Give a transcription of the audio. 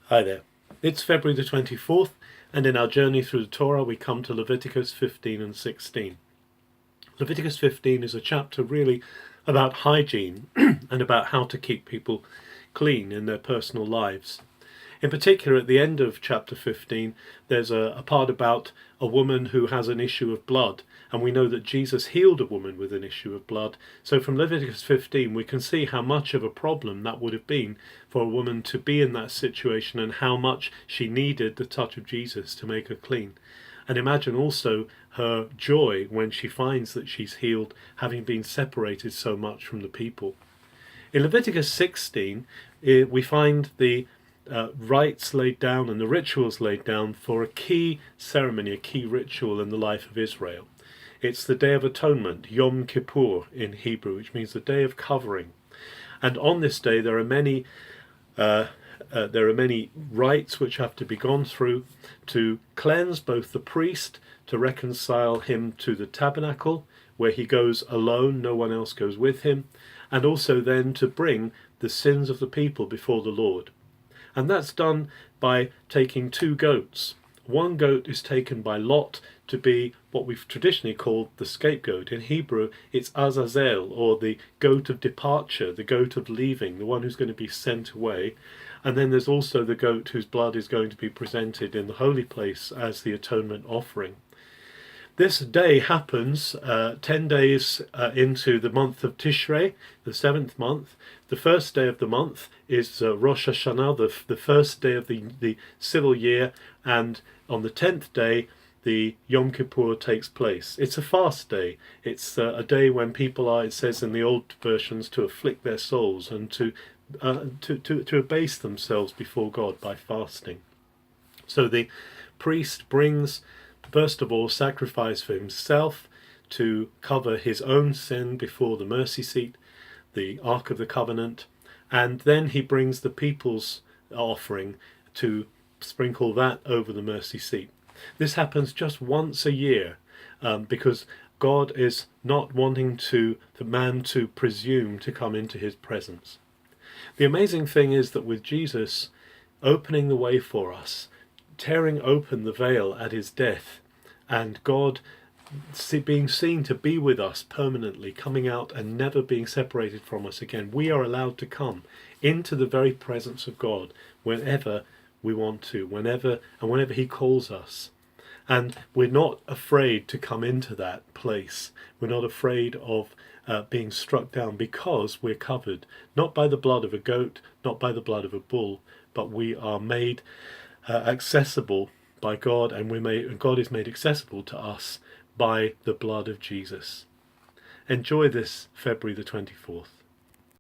Hi there. It's February the 24th, and in our journey through the Torah we come to Leviticus 15 and 16. Leviticus 15 is a chapter really about hygiene and about how to keep people clean in their personal lives. In particular, at the end of chapter 15, there's a part about a woman who has an issue of blood, and we know that Jesus healed a woman with an issue of blood. So from Leviticus 15, we can see how much of a problem that would have been for a woman to be in that situation and how much she needed the touch of Jesus to make her clean. And imagine also her joy when she finds that she's healed, having been separated so much from the people. In Leviticus 16, we find the rites laid down and the rituals laid down for a key ceremony, a key ritual in the life of Israel. It's the Day of Atonement, Yom Kippur in Hebrew, which means the Day of Covering. And on this day there are many rites which have to be gone through to cleanse both the priest, to reconcile him to the tabernacle, where he goes alone, no one else goes with him, and also then to bring the sins of the people before the Lord. And that's done by taking two goats. One goat is taken by lot to be what we've traditionally called the scapegoat. In Hebrew, it's Azazel, or the goat of departure, the goat of leaving, the one who's going to be sent away. And then there's also the goat whose blood is going to be presented in the holy place as the atonement offering. This day happens 10 days into the month of Tishrei, the 7th month. The first day of the month is Rosh Hashanah, the first day of the civil year, and on the 10th day the Yom Kippur takes place. It's a fast day. It's a day when people are, it says in the old versions, to afflict their souls and to abase themselves before God by fasting. So the priest brings, first of all, sacrifice for himself to cover his own sin before the mercy seat, the Ark of the Covenant, and then he brings the people's offering to sprinkle that over the mercy seat. This happens just once a year because God is not wanting the man to presume to come into his presence. The amazing thing is that with Jesus opening the way for us, tearing open the veil at his death, and God being seen to be with us permanently, coming out and never being separated from us again, we are allowed to come into the very presence of God whenever we want to, whenever he calls us. And we're not afraid to come into that place. We're not afraid of being struck down, because we're covered, not by the blood of a goat, not by the blood of a bull, but we are made accessible by God, and God is made accessible to us by the blood of Jesus. Enjoy this February the 24th.